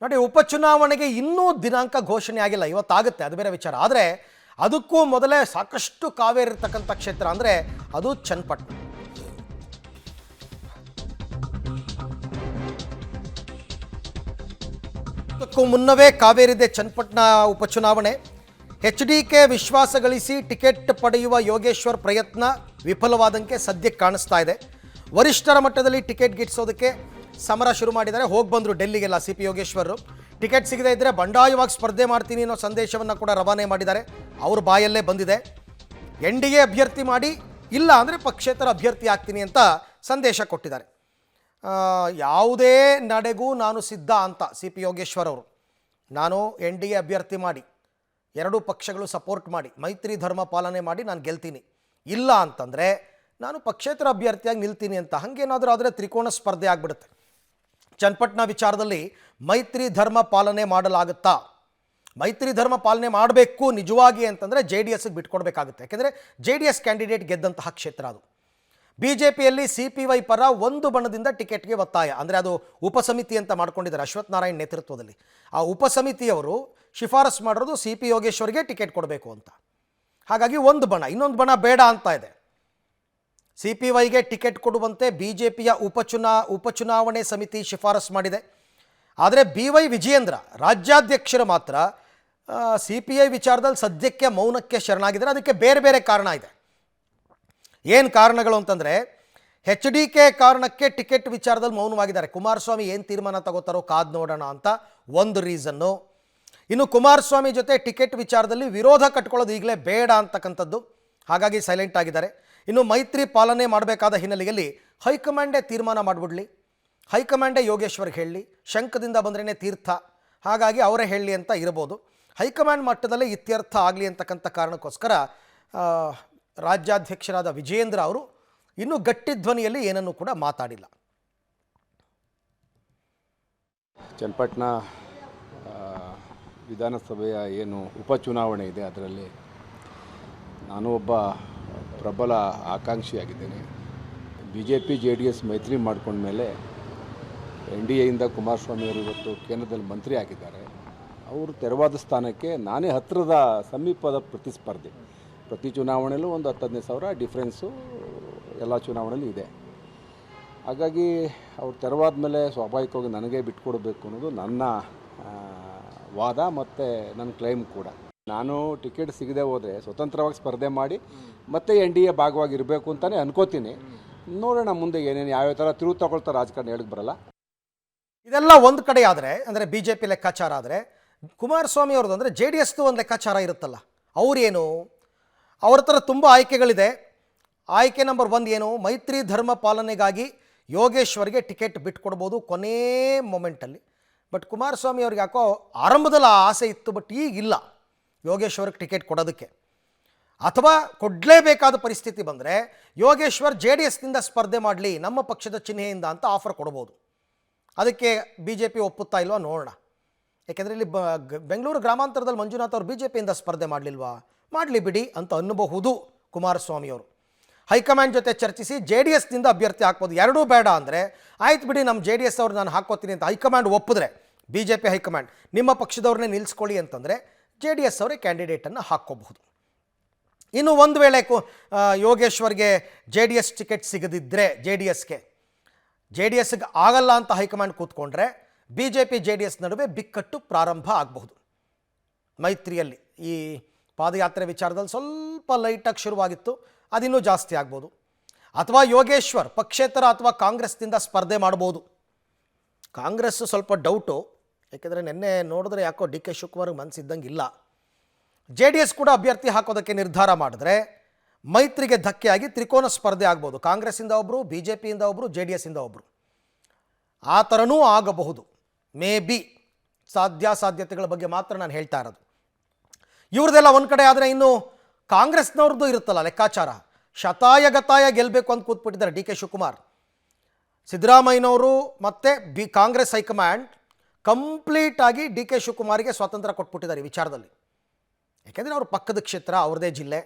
ನೋಡಿ, ಉಪಚುನಾವಣೆಗೆ ಇನ್ನೂ ದಿನಾಂಕ ಘೋಷಣೆ ಆಗಿಲ್ಲ, ಇವತ್ತಾಗುತ್ತೆ, ಅದು ಬೇರೆ ವಿಚಾರ. ಆದರೆ ಅದಕ್ಕೂ ಮೊದಲೇ ಸಾಕಷ್ಟು ಕಾವೇರಿ ಇರತಕ್ಕಂಥ ಕ್ಷೇತ್ರ ಅಂದರೆ ಅದು ಚನ್ನಪಟ್ಟಣ. ಅದಕ್ಕೂ ಮುನ್ನವೇ ಕಾವೇರಿದೆ ಚನ್ನಪಟ್ಟಣ ಉಪಚುನಾವಣೆ. HDK ವಿಶ್ವಾಸ ಗಳಿಸಿ ಟಿಕೆಟ್ ಪಡೆಯುವ ಯೋಗೇಶ್ವರ್ ಪ್ರಯತ್ನ ವಿಫಲವಾದಂತೆ ಸದ್ಯಕ್ಕೆ ಕಾಣಿಸ್ತಾ ಇದೆ. ವರಿಷ್ಠರ ಮಟ್ಟದಲ್ಲಿ ಟಿಕೆಟ್ ಗಿಟ್ಟಿಸೋದಕ್ಕೆ ಸಮರ ಶುರು ಮಾಡಿದ್ದಾರೆ. ಹೋಗಿ ಬಂದರು ಡೆಲ್ಲಿಗೆಲ್ಲ CP ಯೋಗೇಶ್ವರ್. ಟಿಕೆಟ್ ಸಿಗದೇ ಇದ್ದರೆ ಬಂಡಾಯವಾಗಿ ಸ್ಪರ್ಧೆ ಮಾಡ್ತೀನಿ ಅನ್ನೋ ಸಂದೇಶವನ್ನು ಕೂಡ ರವಾನೆ ಮಾಡಿದ್ದಾರೆ. ಅವ್ರ ಬಾಯಲ್ಲೇ ಬಂದಿದೆ. NDA ಅಭ್ಯರ್ಥಿ ಮಾಡಿ, ಇಲ್ಲ ಅಂದರೆ ಪಕ್ಷೇತರ ಅಭ್ಯರ್ಥಿ ಆಗ್ತೀನಿ ಅಂತ ಸಂದೇಶ ಕೊಟ್ಟಿದ್ದಾರೆ. ಯಾವುದೇ ನಡೆಗೂ ನಾನು ಸಿದ್ಧ ಅಂತ CP ಯೋಗೇಶ್ವರ್ ಅವರು. ನಾನು NDA ಅಭ್ಯರ್ಥಿ ಮಾಡಿ, ಎರಡೂ ಪಕ್ಷಗಳು ಸಪೋರ್ಟ್ ಮಾಡಿ, ಮೈತ್ರಿ ಧರ್ಮ ಪಾಲನೆ ಮಾಡಿ ನಾನು ಗೆಲ್ತೀನಿ, ಇಲ್ಲ ಅಂತಂದರೆ ನಾನು ಪಕ್ಷೇತರ ಅಭ್ಯರ್ಥಿಯಾಗಿ ನಿಲ್ತೀನಿ ಅಂತ. ಹಾಗೇನಾದರೂ ಆದರೆ ತ್ರಿಕೋಣ ಸ್ಪರ್ಧೆ ಆಗಿಬಿಡುತ್ತೆ. ಚನ್ನಪಟ್ಟಣ ವಿಚಾರದಲ್ಲಿ ಮೈತ್ರಿ ಧರ್ಮ ಪಾಲನೆ ಮಾಡಲಾಗುತ್ತಾ? ಮೈತ್ರಿ ಧರ್ಮ ಪಾಲನೆ ಮಾಡಬೇಕು ನಿಜವಾಗಿ ಅಂತಂದರೆ JDSಗೆ ಬಿಟ್ಕೊಡ್ಬೇಕಾಗುತ್ತೆ. ಯಾಕೆಂದರೆ JDS ಕ್ಯಾಂಡಿಡೇಟ್ ಗೆದ್ದಂತಹ ಕ್ಷೇತ್ರ ಅದು. BJPಯಲ್ಲಿ CPY ಪರ ಒಂದು ಬಣದಿಂದ ಟಿಕೆಟ್ಗೆ ಒತ್ತಾಯ, ಅಂದರೆ ಅದು ಉಪಸಮಿತಿ ಅಂತ ಮಾಡ್ಕೊಂಡಿದ್ದಾರೆ ಅಶ್ವಥ್ ನಾರಾಯಣ್ ನೇತೃತ್ವದಲ್ಲಿ. ಆ ಉಪಸಮಿತಿಯವರು ಶಿಫಾರಸು ಮಾಡಿರೋದು CP ಯೋಗೇಶ್ವರ್ಗೆ ಟಿಕೆಟ್ ಕೊಡಬೇಕು ಅಂತ. ಹಾಗಾಗಿ ಒಂದು ಬಣ, ಇನ್ನೊಂದು ಬಣ ಬೇಡ ಅಂತ ಇದೆ. CPYಗೆ ಟಿಕೆಟ್ ಕೊಡುವಂತೆ BJPಯ ಉಪಚುನಾವಣೆ ಸಮಿತಿ ಶಿಫಾರಸು ಮಾಡಿದೆ. ಆದರೆ BY ವಿಜಯೇಂದ್ರ ರಾಜ್ಯಾಧ್ಯಕ್ಷರು ಮಾತ್ರ CPI ವಿಚಾರದಲ್ಲಿ ಸದ್ಯಕ್ಕೆ ಮೌನಕ್ಕೆ ಶರಣಾಗಿದ್ದಾರೆ. ಅದಕ್ಕೆ ಬೇರೆ ಬೇರೆ ಕಾರಣ ಇದೆ. ಏನು ಕಾರಣಗಳು ಅಂತಂದರೆ, HDK ಕಾರಣಕ್ಕೆ ಟಿಕೆಟ್ ವಿಚಾರದಲ್ಲಿ ಮೌನವಾಗಿದ್ದಾರೆ. ಕುಮಾರಸ್ವಾಮಿ ಏನು ತೀರ್ಮಾನ ತಗೋತಾರೋ ಕಾದು ನೋಡೋಣ ಅಂತ ಒಂದು ರೀಸನ್ನು. ಇನ್ನು ಕುಮಾರಸ್ವಾಮಿ ಜೊತೆ ಟಿಕೆಟ್ ವಿಚಾರದಲ್ಲಿ ವಿರೋಧ ಕಟ್ಕೊಳ್ಳೋದು ಈಗಲೇ ಬೇಡ ಅಂತಕ್ಕಂಥದ್ದು, ಹಾಗಾಗಿ ಸೈಲೆಂಟ್ ಆಗಿದ್ದಾರೆ. ಇನ್ನು ಮೈತ್ರಿ ಪಾಲನೆ ಮಾಡಬೇಕಾದ ಹಿನ್ನೆಲೆಯಲ್ಲಿ ಹೈಕಮಾಂಡೇ ತೀರ್ಮಾನ ಮಾಡಿಬಿಡಲಿ, ಹೈಕಮಾಂಡೇ ಯೋಗೇಶ್ವರ್ಗೆ ಹೇಳಲಿ, ಶಂಕದಿಂದ ಬಂದ್ರೇ ತೀರ್ಥ, ಹಾಗಾಗಿ ಅವರೇ ಹೇಳಲಿ ಅಂತ ಇರ್ಬೋದು. ಹೈಕಮಾಂಡ್ ಮಟ್ಟದಲ್ಲೇ ಇತ್ಯರ್ಥ ಆಗಲಿ ಅಂತಕ್ಕಂಥ ಕಾರಣಕ್ಕೋಸ್ಕರ ರಾಜ್ಯಾಧ್ಯಕ್ಷರಾದ ವಿಜಯೇಂದ್ರ ಅವರು ಇನ್ನೂ ಗಟ್ಟಿ ಧ್ವನಿಯಲ್ಲಿ ಏನನ್ನೂ ಕೂಡ ಮಾತಾಡಿಲ್ಲ. ಚನ್ನಪಟ್ಟಣ ವಿಧಾನಸಭೆಯ ಏನು ಉಪಚುನಾವಣೆ ಇದೆ, ಅದರಲ್ಲಿ ನಾನು ಒಬ್ಬ ಪ್ರಬಲ ಆಕಾಂಕ್ಷಿಯಾಗಿದ್ದೇನೆ. BJP JDS ಮೈತ್ರಿ ಮಾಡ್ಕೊಂಡ್ಮೇಲೆ NDAಯಿಂದ ಕುಮಾರಸ್ವಾಮಿ ಅವರು ಇವತ್ತು ಕೇಂದ್ರದಲ್ಲಿ ಮಂತ್ರಿ ಆಗಿದ್ದಾರೆ. ಅವರು ತೆರವಾದ ಸ್ಥಾನಕ್ಕೆ ನಾನೇ ಹತ್ತಿರದ ಸಮೀಪದ ಪ್ರತಿಸ್ಪರ್ಧಿ. ಪ್ರತಿ ಚುನಾವಣೆಯಲ್ಲೂ ಒಂದು 10-15 ಸಾವಿರ ಡಿಫ್ರೆನ್ಸು ಎಲ್ಲ ಚುನಾವಣೆಯಲ್ಲೂ ಇದೆ. ಹಾಗಾಗಿ ಅವ್ರು ತೆರವಾದ ಮೇಲೆ ಸ್ವಾಭಾವಿಕವಾಗಿ ನನಗೆ ಬಿಟ್ಕೊಡ್ಬೇಕು ಅನ್ನೋದು ನನ್ನ ವಾದ ಮತ್ತು ನನ್ನ ಕ್ಲೈಮ್ ಕೂಡ. ನಾನು ಟಿಕೆಟ್ ಸಿಗದೆ ಹೋದರೆ ಸ್ವತಂತ್ರವಾಗಿ ಸ್ಪರ್ಧೆ ಮಾಡಿ ಮತ್ತೆ NDA ಭಾಗವಾಗಿರಬೇಕು ಅಂತಲೇ ಅನ್ಕೋತೀನಿ. ನೋಡೋಣ ಮುಂದೆ ಏನೇನು ಯಾವ್ಯಾವ ಥರ ತಿರುವು ತಗೊಳ್ತಾರೆ ರಾಜಕಾರಣ ಹೇಳಕ್ಕೆ ಬರಲ್ಲ. ಇದೆಲ್ಲ ಒಂದು ಕಡೆ ಆದರೆ, ಅಂದರೆ BJP ಲೆಕ್ಕಾಚಾರ ಆದರೆ, ಕುಮಾರಸ್ವಾಮಿ ಅವ್ರದ್ದು ಅಂದರೆ JDSದು ಒಂದು ಲೆಕ್ಕಾಚಾರ ಇರುತ್ತಲ್ಲ. ಅವರೇನು, ಅವ್ರ ಥರ ತುಂಬ ಆಯ್ಕೆಗಳಿದೆ. ಆಯ್ಕೆ ನಂಬರ್ 1 ಏನು, ಮೈತ್ರಿ ಧರ್ಮ ಪಾಲನೆಗಾಗಿ ಯೋಗೇಶ್ವರ್ಗೆ ಟಿಕೆಟ್ ಬಿಟ್ಕೊಡ್ಬೋದು ಕೊನೇ ಮೊಮೆಂಟಲ್ಲಿ. ಬಟ್ ಕುಮಾರಸ್ವಾಮಿ ಅವ್ರಿಗೆ ಯಾಕೋ ಆರಂಭದಲ್ಲಿ ಆ ಆಸೆ ಇತ್ತು, ಬಟ್ ಈಗಿಲ್ಲ ಯೋಗೇಶ್ವರ್ಗೆ ಟಿಕೆಟ್ ಕೊಡೋದಕ್ಕೆ. ಅಥವಾ ಕೊಡಲೇಬೇಕಾದ ಪರಿಸ್ಥಿತಿ ಬಂದರೆ ಯೋಗೇಶ್ವರ್ JDSನಿಂದ ಸ್ಪರ್ಧೆ ಮಾಡಲಿ ನಮ್ಮ ಪಕ್ಷದ ಚಿಹ್ನೆಯಿಂದ ಅಂತ ಆಫರ್ ಕೊಡ್ಬೋದು. ಅದಕ್ಕೆ BJP ಒಪ್ಪುತ್ತಾ ಇಲ್ವಾ ನೋಡೋಣ. ಯಾಕೆಂದರೆ ಇಲ್ಲಿ ಬೆಂಗಳೂರು ಗ್ರಾಮಾಂತರದಲ್ಲಿ ಮಂಜುನಾಥ್ ಅವರು BJPಯಿಂದ ಸ್ಪರ್ಧೆ ಮಾಡಲಿಲ್ವಾ, ಮಾಡಲಿ ಬಿಡಿ ಅಂತ ಅನ್ನಬಹುದು ಕುಮಾರಸ್ವಾಮಿಯವರು. ಹೈಕಮಾಂಡ್ ಜೊತೆ ಚರ್ಚಿಸಿ JDSನಿಂದ ಅಭ್ಯರ್ಥಿ ಹಾಕ್ಬೋದು. ಎರಡೂ ಬೇಡ ಅಂದರೆ ಆಯ್ತು ಬಿಡಿ, ನಮ್ಮ JDS ಅವ್ರು ನಾನು ಹಾಕ್ಕೋತೀನಿ ಅಂತ ಹೈಕಮಾಂಡ್ ಒಪ್ಪಿದ್ರೆ, BJP ಹೈಕಮಾಂಡ್ ನಿಮ್ಮ ಪಕ್ಷದವ್ರನ್ನೇ ನಿಲ್ಲಿಸ್ಕೊಳ್ಳಿ ಅಂತಂದರೆ JDS ಅವರೇ ಕ್ಯಾಂಡಿಡೇಟನ್ನು ಹಾಕ್ಕೋಬಹುದು. ಇನ್ನು ಒಂದು ವೇಳೆ ಯೋಗೇಶ್ವರ್ಗೆ JDS ಟಿಕೆಟ್ ಸಿಗದಿದ್ದರೆ, JDSಗೆ ಆಗಲ್ಲ ಅಂತ ಹೈಕಮಾಂಡ್ ಕೂತ್ಕೊಂಡ್ರೆ BJP JDS ನಡುವೆ ಬಿಕ್ಕಟ್ಟು ಪ್ರಾರಂಭ ಆಗಬಹುದು. ಮೈತ್ರಿಯಲ್ಲಿ ಈ ಪಾದಯಾತ್ರೆ ವಿಚಾರದಲ್ಲಿ ಸ್ವಲ್ಪ ಲೈಟಾಗಿ ಶುರುವಾಗಿತ್ತು, ಅದಿನ್ನೂ ಜಾಸ್ತಿ ಆಗ್ಬೋದು. ಅಥವಾ ಯೋಗೇಶ್ವರ್ ಪಕ್ಷೇತರ ಅಥವಾ ಕಾಂಗ್ರೆಸ್ನಿಂದ ಸ್ಪರ್ಧೆ ಮಾಡ್ಬೋದು. ಕಾಂಗ್ರೆಸ್ ಸ್ವಲ್ಪ ಡೌಟು, ಯಾಕೆಂದರೆ ನಿನ್ನೆ ನೋಡಿದ್ರೆ ಯಾಕೋ DK ಶಿವಕುಮಾರ್ಗೆ ಮನಸ್ಸಿದ್ದಂಗೆ ಇಲ್ಲ. JDS ಕೂಡ ಅಭ್ಯರ್ಥಿ ಹಾಕೋದಕ್ಕೆ ನಿರ್ಧಾರ ಮಾಡಿದ್ರೆ ಮೈತ್ರಿಗೆ ಧಕ್ಕೆಯಾಗಿ ತ್ರಿಕೋನ ಸ್ಪರ್ಧೆ ಆಗ್ಬೋದು. ಕಾಂಗ್ರೆಸ್ಸಿಂದ ಒಬ್ಬರು, BJPಯಿಂದ ಒಬ್ಬರು, JDSಯಿಂದ ಒಬ್ಬರು, ಆ ಥರನೂ ಆಗಬಹುದು. ಮೇ ಬಿ ಸಾಧ್ಯತೆಗಳ ಬಗ್ಗೆ ಮಾತ್ರ ನಾನು ಹೇಳ್ತಾ ಇರೋದು. ಇವ್ರದ್ದೆಲ್ಲ ಒಂದು ಕಡೆ ಆದರೆ, ಇನ್ನು ಕಾಂಗ್ರೆಸ್ನವ್ರದ್ದು ಇರುತ್ತಲ್ಲ ಲೆಕ್ಕಾಚಾರ, ಶತಾಯಗತಾಯ ಗೆಲ್ಲಬೇಕು ಅಂತ ಕೂತ್ಬಿಟ್ಟಿದ್ದಾರೆ DK ಶಿವಕುಮಾರ್. ಸಿದ್ದರಾಮಯ್ಯನವರು ಮತ್ತು ಕಾಂಗ್ರೆಸ್ ಹೈಕಮಾಂಡ್ ಕಂಪ್ಲೀಟಾಗಿ DK ಶಿವಕುಮಾರ್ಗೆ ಸ್ವಾತಂತ್ರ್ಯ ಕೊಟ್ಬಿಟ್ಟಿದ್ದಾರೆ ಈ ವಿಚಾರದಲ್ಲಿ. ಯಾಕೆಂದರೆ ಅವ್ರ ಪಕ್ಕದ ಕ್ಷೇತ್ರ, ಅವ್ರದ್ದೇ ಜಿಲ್ಲೆ.